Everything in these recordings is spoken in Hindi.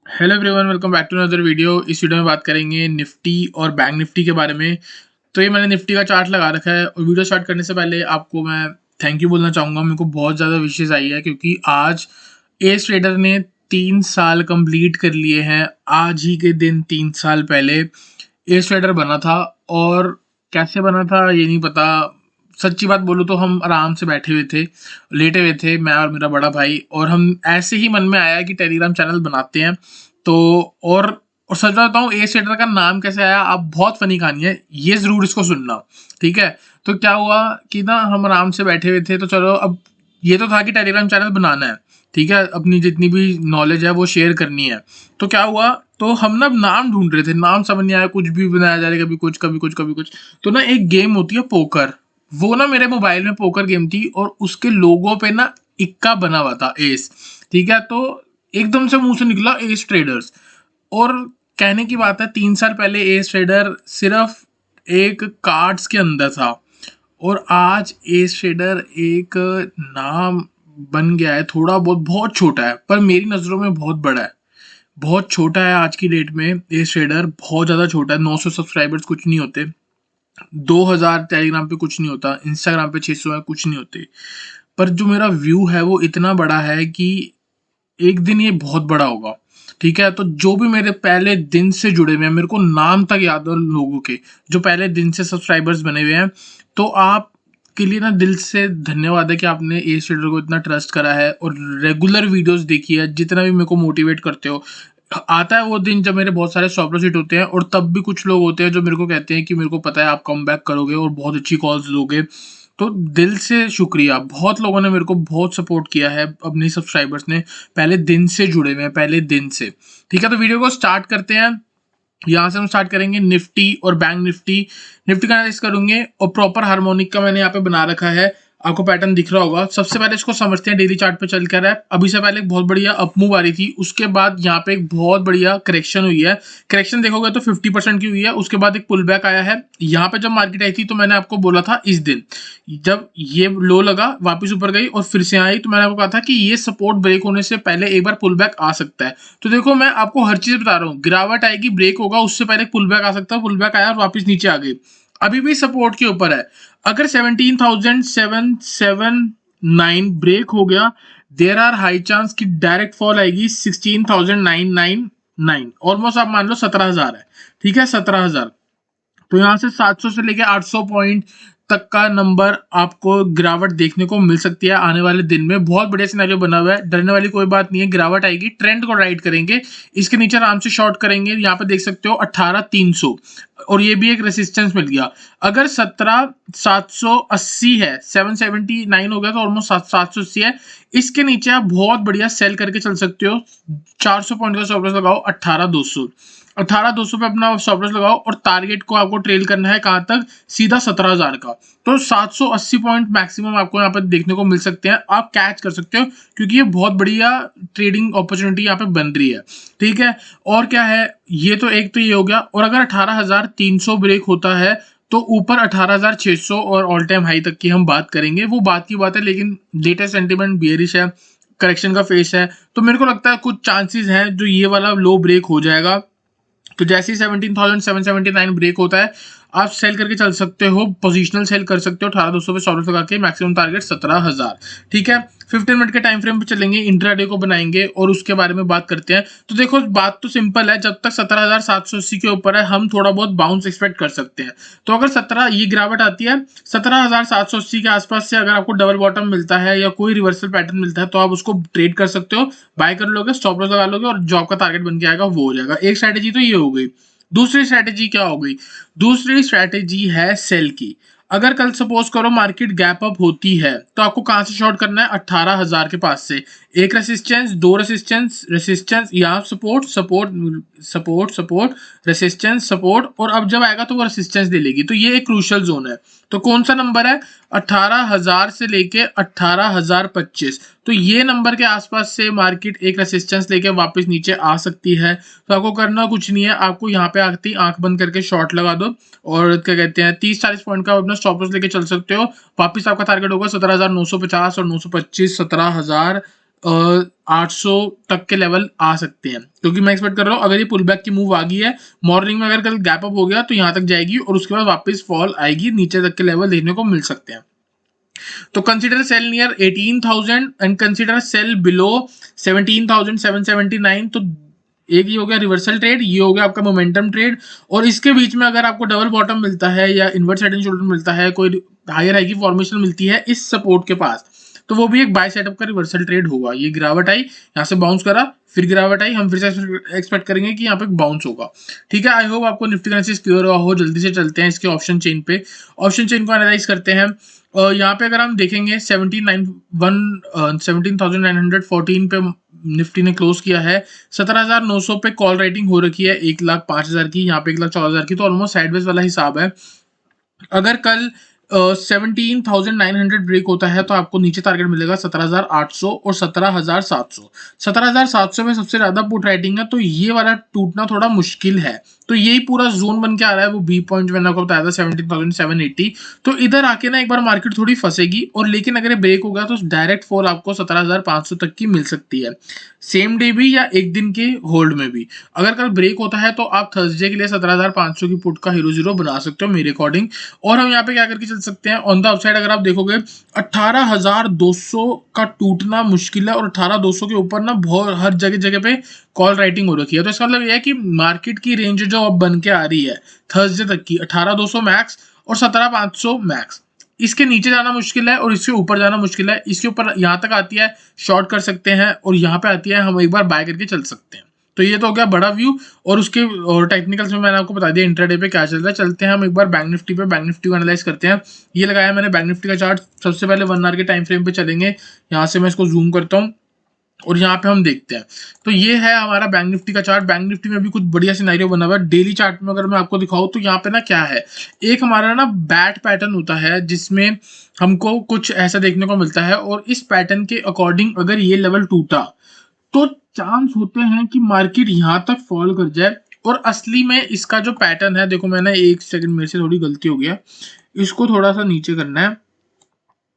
Hello everyone, welcome back to another video. इस वीडियो में बात करेंगे निफ्टी और बैंक निफ्टी के बारे में। तो ये मैंने निफ्टी का चार्ट लगा रखा है और वीडियो स्टार्ट करने से पहले आपको मैं थैंक यू बोलना चाहूँगा। मेरे को बहुत ज़्यादा विशेष आई है क्योंकि आज एस ट्रेडर ने 3 साल कंप्लीट कर लिए हैं। आज ही के दिन 3 साल पहले एस ट्रेडर बना था और कैसे बना था ये नहीं पता। सच्ची बात बोलूँ तो हम आराम से बैठे हुए थे, लेटे हुए थे, मैं और मेरा बड़ा भाई, और हम ऐसे ही मन में आया कि टेलीग्राम चैनल बनाते हैं। तो और सच बात बताऊँ, ए सेटर का नाम कैसे आया, आप बहुत फनी कहानी है, ये ज़रूर इसको सुनना, ठीक है। तो क्या हुआ कि ना हम आराम से बैठे हुए थे, तो चलो अब ये तो था कि टेलीग्राम चैनल बनाना है, ठीक है, अपनी जितनी भी नॉलेज है वो शेयर करनी है। तो क्या हुआ, तो हम ना नाम ढूंढ रहे थे, नाम समझ नहीं आया, कुछ भी बनाया जा रहा है, कभी कुछ कभी कुछ कभी कुछ। तो ना एक गेम होती है पोकर, वो ना मेरे मोबाइल में पोकर गेम थी और उसके लोगों पे ना इक्का बना हुआ था, एस, ठीक है। तो एकदम से मुंह से निकला एस ट्रेडर्स। और कहने की बात है, 3 साल पहले एस ट्रेडर सिर्फ एक कार्ड्स के अंदर था और आज एस ट्रेडर एक नाम बन गया है। थोड़ा बहुत बहुत छोटा है पर मेरी नज़रों में बहुत बड़ा है, बहुत छोटा है आज की डेट में। एस ट्रेडर बहुत ज़्यादा छोटा है, 900 सब्सक्राइबर्स कुछ नहीं होते, 2000 टेलीग्राम पे कुछ नहीं होता, इंस्टाग्राम पे 600 है, कुछ नहीं होते। पर जो मेरा व्यू है वो इतना बड़ा है कि एक दिन ये बहुत बड़ा होगा, ठीक है। तो जो भी मेरे पहले दिन से जुड़े हुए हैं, मेरे को नाम तक याद है लोगों के जो पहले दिन से सब्सक्राइबर्स बने हुए हैं। तो आप के लिए ना दिल से धन्यवाद है कि आपने ए ट्रेडर को इतना ट्रस्ट करा है और रेगुलर वीडियोस देखी है, जितना भी मेरे को मोटिवेट करते हो। आता है वो दिन जब मेरे बहुत सारे स्टॉप लॉस हिट होते हैं और तब भी कुछ लोग होते हैं जो मेरे को कहते हैं कि मेरे को पता है आप कम बैक करोगे और बहुत अच्छी कॉल्स दोगे। तो दिल से शुक्रिया, बहुत लोगों ने मेरे को बहुत सपोर्ट किया है, अपने सब्सक्राइबर्स ने पहले दिन से जुड़े हुए हैं, पहले दिन से, ठीक है। तो वीडियो को स्टार्ट करते हैं। यहाँ से हम स्टार्ट करेंगे निफ्टी और बैंक निफ्टी। निफ्टी का एनालिसिस करेंगे और प्रॉपर हार्मोनिक का मैंने यहाँ पे बना रखा है, आपको पैटर्न दिख रहा होगा। सबसे पहले इसको समझते हैं, डेली चार्ट पे चल कर है। अभी से पहले एक बहुत बढ़िया अपमूव आ रही थी, उसके बाद यहाँ पे एक बहुत बढ़िया करेक्शन हुई है। करेक्शन देखोगे तो 50% की हुई है, उसके बाद एक पुल बैक आया है। यहाँ पे जब मार्केट आई थी तो मैंने आपको बोला था, इस दिन जब ये लो लगा वापस ऊपर गई और फिर से आई, तो मैंने आपको कहा था कि ये सपोर्ट ब्रेक होने से पहले एक बार पुल बैक आ सकता है। तो देखो मैं आपको हर चीज बता रहा हूँ, गिरावट आएगी, ब्रेक होगा, उससे पहले पुल बैक आ सकता है। पुल बैक आया और वापस नीचे आ गई, अभी भी सपोर्ट के ऊपर है। अगर 17,779 ब्रेक हो गया, देर आर हाई चांस कि डायरेक्ट फॉल आएगी 16,999, ऑलमोस्ट आप मान लो 17,000 है, ठीक है, 17,000। तो यहाँ से 700 से लेके 800 पॉइंट तक का नंबर आपको गिरावट देखने को मिल सकती है आने वाले दिन में। बहुत बढ़िया सिनेरियो बना हुआ है, डरने वाली कोई बात नहीं है, गिरावट आएगी, ट्रेंड को राइड करेंगे, इसके नीचे आराम से शॉर्ट करेंगे। यहाँ पे देख सकते हो 18,300 और ये भी एक रेसिस्टेंस मिल गया। अगर 17,780 है, 779 हो गया तो ऑलमोस्ट 780 है, इसके नीचे आप बहुत बढ़िया सेल करके चल सकते हो। 400 पॉइंट का स्टॉप लॉस लगाओ, 18,200, 18,200 पे अपना स्टॉप लॉस लगाओ और टारगेट को आपको ट्रेल करना है कहां तक, सीधा 17,000 का। तो 780 पॉइंट मैक्सिमम आपको यहाँ पे देखने को मिल सकते हैं, आप कैच कर सकते हो क्योंकि ये बहुत बढ़िया ट्रेडिंग अपॉर्चुनिटी यहाँ पे बन रही है, ठीक है। और क्या है, ये तो एक तो ये हो गया। और अगर 18,300 ब्रेक होता है तो ऊपर 18,600 और ऑल टाइम हाई तक की हम बात करेंगे, वो बात की बात है, लेकिन लेटेस्ट सेंटीमेंट बियरिश है, करेक्शन का फेस है। तो मेरे को लगता है कुछ चांसेस हैं जो ये वाला लो ब्रेक हो जाएगा। तो जैसे ही 17,779 ब्रेक होता है, आप सेल करके चल सकते हो, पोजिशनल सेल कर सकते हो 18,200 पे स्टॉप लॉस लगा के, मैक्सिमम टारगेट 17,000, ठीक है। 15 मिनट के टाइम फ्रेम पे चलेंगे, इंट्राडे को बनाएंगे और उसके बारे में बात करते हैं। तो देखो बात तो सिंपल है, जब तक 17,780 के ऊपर है हम थोड़ा बहुत बाउंस एक्सपेक्ट कर सकते हैं। तो अगर 17 ये गिरावट आती है 17,780 के आसपास से, अगर आपको डबल बॉटम मिलता है या कोई रिवर्सल पैटर्न मिलता है तो आप उसको ट्रेड कर सकते हो, बाय कर लोगे, स्टॉप लॉस लगा लोगे और जॉब का टारगेट बन के आएगा, वो हो जाएगा। एक स्ट्रैटेजी तो ये हो गई। दूसरी स्ट्रैटेजी क्या हो गई, दूसरी स्ट्रैटेजी है सेल की। अगर कल सपोज करो मार्केट गैप अप होती है तो आपको कहां से शॉर्ट करना है, 18,000 के पास से। एक रेसिस्टेंस, दो रेसिस्टेंस, रेसिस्टेंस, यहाँ support, support, support, support, resistance, support, और अब जब आएगा तो वो रेसिस्टेंस दे लेगी। तो ये एक क्रूशियल जोन है। तो कौन सा नंबर है, 18,000 से लेके 18,025। तो ये नंबर के आसपास से मार्केट एक रेसिस्टेंस लेके वापस नीचे आ सकती है। तो आपको करना कुछ नहीं है, आपको यहाँ पे आती आंख बंद करके शॉर्ट लगा दो और क्या कहते हैं 30-40 पॉइंट का अपना स्टॉप लॉस लेके चल सकते हो। वापस आपका टारगेट होगा 17,950 और 925, 17,000 800 तक के लेवल आ सकते हैं, क्योंकि मैं एक्सपेक्ट कर रहा हूँ अगर ये पुल बैक की मूव आ गई है मॉर्निंग में, अगर कल गैप अप हो गया तो यहाँ तक जाएगी और उसके बाद वापस फॉल आएगी, नीचे तक के लेवल देखने को मिल सकते हैं। तो consider sell near 18,000 and consider sell below 17,779। तो एक ये हो गया रिवर्सल ट्रेड, ये हो गया आपका मोमेंटम ट्रेड, और इसके बीच में अगर आपको डबल बॉटम मिलता है या इन्वर्ट साइड एंड शोल्डर मिलता है, कोई हायर हाई की फॉर्मेशन मिलती है इस सपोर्ट के पास, तो वो भी एक बाय सेटअप का रिवर्सल ट्रेड होगा। ये गिरावट आई, यहाँ से बाउंस करा, फिर गिरावट आई, हम फिर से एक्सपेक्ट करेंगे कि यहाँ पे बाउंस होगा। ठीक है, आई होप आपको निफ्टी का एनालिसिस क्लियर हुआ हो। जल्दी से चलते हैं इसके ऑप्शन चेन पे, ऑप्शन चेन को एनालाइज करते हैं। यहाँ पे अगर हम देखेंगे 17,914 पे निफ्टी ने क्लोज किया है, 17,900 पे कॉल राइटिंग हो रखी है 1,05,000 की, यहाँ पे 1,14,000 की, तो ऑलमोस्ट साइडवेज वाला हिसाब है। अगर कल 17,900 ब्रेक होता है तो आपको नीचे टारगेट मिलेगा 17,800 और 17,700। 17,700 में सबसे ज्यादा पुट राइटिंग है, तो ये वाला टूटना थोड़ा मुश्किल है। तो यही पूरा जोन बन के आ रहा है, वो बी पॉइंट मैंने आपको बताया था 17,780। तो इधर आके ना एक बार मार्केट थोड़ी फंसेगी, और लेकिन अगर ब्रेक हो गया तो डायरेक्ट फॉल आपको 17,500 तक की मिल सकती है, सेम डे भी या एक दिन के होल्ड में भी। अगर कल ब्रेक होता है तो आप थर्सडे के लिए 17,500 की पुट का हीरो जीरो बना सकते हो मेरे अकॉर्डिंग। और हम यहाँ पे क्या करके चल सकते हैं, ऑन द अपसाइड अगर आप देखोगे 18,200 का टूटना मुश्किल है, और 18,200 के ऊपर ना बहुत हर जगह जगह पे कॉल राइटिंग हो रखी है। तो इसका मतलब यह है कि मार्केट की रेंज जो अब बन के आ रही है थर्सडे तक की 18,200 मैक्स और 17,500 मैक्स, इसके नीचे जाना मुश्किल है और इसके ऊपर जाना मुश्किल है। इसके ऊपर यहाँ तक आती है शॉर्ट कर सकते हैं, और यहाँ पे आती है हम एक बार बाय करके चल सकते हैं। तो ये तो हो गया बड़ा व्यू, और उसके और टेक्निकल्स में मैंने आपको बता दिया इंट्राडे पे क्या चल रहा है। चलते हैं हम एक बार बैंक निफ्टी पे, बैंक निफ्टी को एनालाइज करते हैं। ये लगाया मैंने बैंक निफ्टी का चार्ट, सबसे पहले 1 आवर के टाइम फ्रेम पे चलेंगे। यहाँ से मैं इसको जूम करता हूँ और यहाँ पे हम देखते हैं, तो ये है हमारा बैंक निफ्टी का चार्ट। बैंक निफ्टी में भी कुछ बढ़िया सिनेरियो बना हुआ है। डेली चार्ट में अगर मैं आपको दिखाऊं तो यहाँ पे ना क्या है, एक हमारा ना बैट पैटर्न होता है जिसमें हमको कुछ ऐसा देखने को मिलता है, और इस पैटर्न के अकॉर्डिंग अगर ये लेवल टूटा तो चांस होते हैं कि मार्केट यहाँ तक फॉल कर जाए। और असली में इसका जो पैटर्न है, देखो मैंने एक सेकंड, मेरे से थोड़ी गलती हो गया, इसको थोड़ा सा नीचे करना है,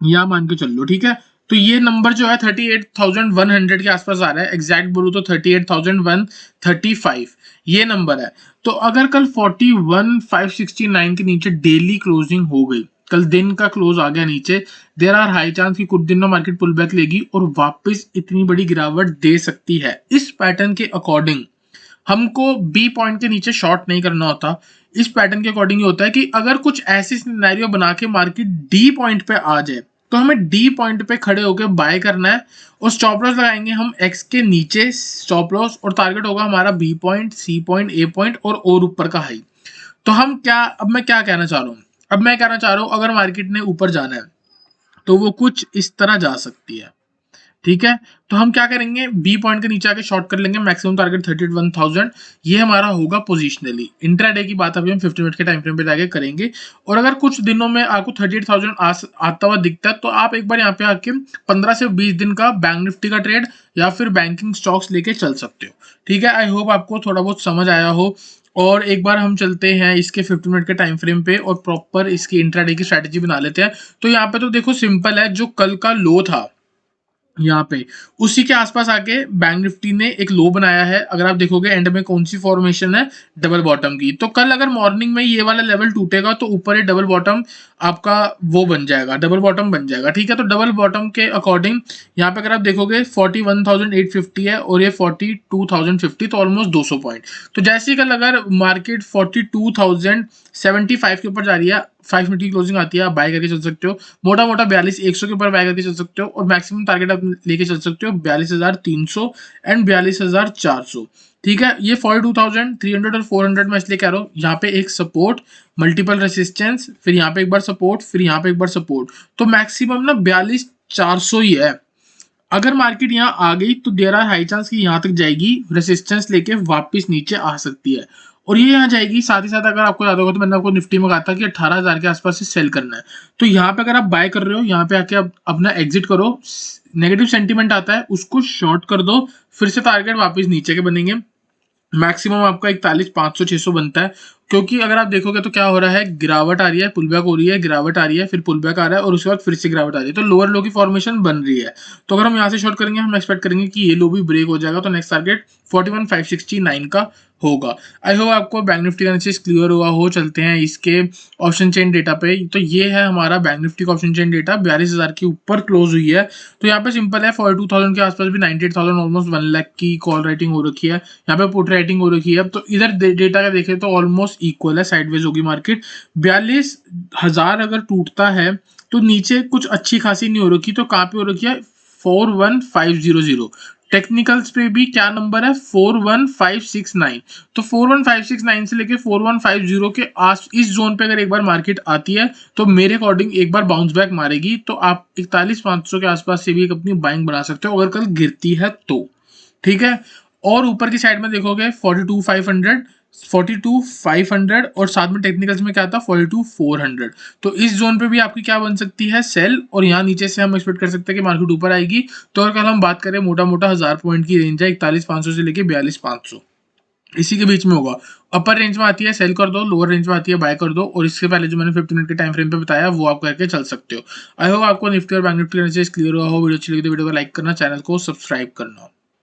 या मान के चल लो। ठीक है, तो ये नंबर जो है 38,100 के आसपास आ रहा है, एग्जैक्ट बोलूं तो 38,135 ये नंबर है। तो अगर कल 41,569 के नीचे डेली क्लोजिंग हो गई, कल दिन का क्लोज आ गया नीचे, देयर आर हाई चांस कि कुछ दिन में मार्केट पुल बैक लेगी और वापस इतनी बड़ी गिरावट दे सकती है। इस पैटर्न के अकॉर्डिंग हमको बी पॉइंट के नीचे शॉर्ट नहीं करना होता। इस पैटर्न के अकॉर्डिंग ये होता है कि अगर कुछ ऐसी सिनेरियो बना के मार्केट डी पॉइंट पे आ जाए तो हमें डी पॉइंट पे खड़े होकर बाय करना है, और स्टॉप लॉस लगाएंगे हम एक्स के नीचे स्टॉप लॉस, और टारगेट होगा हमारा बी पॉइंट, सी पॉइंट, ए पॉइंट और ऊपर का हाई। तो हम क्या, अब मैं क्या कहना चाह रहा हूँ, अब मैं कहना चाह रहा हूँ अगर मार्केट ने ऊपर जाना है तो वो कुछ इस तरह जा सकती है। ठीक है, तो हम क्या करेंगे, बी पॉइंट के नीचे आके शॉर्ट कर लेंगे, मैक्सिमम टारगेट 31,000, ये हमारा होगा पोजिशनली। इंट्राडे की बात अभी हम 50 मिनट के टाइम फ्रेम पे जाके करेंगे, और अगर कुछ दिनों में आपको 38,000 आता हुआ दिखता है तो आप एक बार यहाँ पे आके 15 से 20 दिन का बैंक निफ्टी का ट्रेड या फिर बैंकिंग स्टॉक्स लेके चल सकते हो। ठीक है, आई होप आपको थोड़ा बहुत समझ आया हो। और एक बार हम चलते हैं इसके 50 मिनट के टाइम फ्रेम पे और प्रॉपर इसकी इंट्राडे की स्ट्रैटेजी बना लेते हैं। तो यहाँ पे तो देखो सिंपल है, जो कल का लो था यहाँ पे उसी के आसपास आके बैंक निफ्टी ने एक लो बनाया है। अगर आप देखोगे एंड में कौन सी फॉर्मेशन है, डबल बॉटम की। तो कल अगर मॉर्निंग में ये वाला लेवल टूटेगा तो ऊपर ये डबल बॉटम आपका वो बन जाएगा, डबल बॉटम बन जाएगा। ठीक है, तो डबल बॉटम के अकॉर्डिंग यहाँ पे अगर आप देखोगे 41,850 है और ये 42,050, तो ऑलमोस्ट 200 पॉइंट। तो जैसे ही कल अगर मार्केट 42,075 के ऊपर जा रही है, 5 मिनट की क्लोजिंग आती है, आप बाय करके चल सकते हो। मोटा मोटा 42,100 के ऊपर बाय करके चल सकते हो, और मैक्सिमम टारगेट आप लेके चल सकते हो 42,300 एंड 42,400। ठीक है, ये 42,300 और 400 में इसलिए कह रहा हूँ, यहाँ पे एक सपोर्ट, मल्टीपल रेसिस्टेंस, फिर यहाँ पे एक बार सपोर्ट, फिर यहाँ पे एक बार सपोर्ट, तो मैक्सिमम ना 42,400 ही है। अगर मार्केट यहाँ आ गई तो देयर आर हाई चांस कि यहाँ तक जाएगी, रेसिस्टेंस लेके वापस नीचे आ सकती है, और ये यहाँ जाएगी। साथ ही साथ अगर आपको याद होगा तो मैंने आपको निफ्टी में कहा था कि 18,000 के आसपास से सेल करना है। तो यहाँ पे अगर आप बाय कर रहे हो, यहाँ पे आके आप अपना एग्जिट करो, नेगेटिव सेंटीमेंट आता है उसको शॉर्ट कर दो, फिर से टारगेट वापस नीचे के बनेंगे। मैक्सिमम आपका 41,500-600 बनता है, क्योंकि अगर आप देखोगे तो क्या हो रहा है, गिरावट आ रही है, पुल बैक हो रही है, गिरावट आ रही है, फिर पुल बैक आ रहा है और उसके बाद फिर से गिरावट आ रही है, तो लोअर लो की फॉर्मेशन बन रही है। तो अगर हम यहाँ से शॉर्ट करेंगे, हम एक्सपेक्ट करेंगे कि ये लो भी ब्रेक हो जाएगा, तो नेक्स्ट टारगेट 41,569 का होगा। आई होप आपको बैंक निफ्टी का एनालिसिस क्लियर हुआ हो। चलते हैं इसके ऑप्शन चेन डेटा पे। तो ये है हमारा बैंक निफ्टी का ऑप्शन चेन डेटा, 42,000 के ऊपर क्लोज हुई है। तो यहाँ पे सिंपल है, 42,000 के आसपास भी 98,000, ऑलमोस्ट 1 लाख की कॉल राइटिंग हो रखी है, यहाँ पे पुट राइटिंग हो रखी है। तो इधर डेटा का देखें तो ऑलमोस्ट इक्वल है, साइडवेज होगी मार्केट। 42,000 अगर टूटता है तो नीचे कुछ अच्छी खासी नहीं हो रखी, तो कहाँ पे हो रखी है, 41,500। टेक्निकल्स पे भी क्या नंबर है, 41,569। तो 41,569 से लेके 4150 के आस इस जोन पे अगर एक बार मार्केट आती है तो मेरे अकॉर्डिंग एक बार बाउंस बैक मारेगी, तो आप 41,500 के आसपास से भी एक अपनी बाइंग बना सकते हो अगर कल गिरती है तो। ठीक है। और ऊपर की साइड में देखोगे 42,500, 42,500 और साथ में टेक्निकल्स में क्या था, 42,400। तो इस जोन पे भी आपकी क्या बन सकती है, सेल। और यहाँ नीचे से हम एक्सपेक्ट कर सकते हैं कि मार्केट ऊपर आएगी। तो अगर कल हम बात करें, मोटा मोटा 1000 पॉइंट की रेंज है, 41,500 से लेके 42,500, इसी के बीच में होगा। अपर रेंज में आती है सेल कर दो, लोअर रेंज में आती है बाय कर दो। और इसके पहले जो मैंने 50 मिनट के टाइम फ्रेम पे बताया वो आप करके चल सकते हो। आई होप आपको निफ्टी और बैंक निफ्टी का एनालिसिस क्लियर हुआ हो। वीडियो अच्छी लगी तो वीडियो को लाइक करना, चैनल को सब्सक्राइब करना।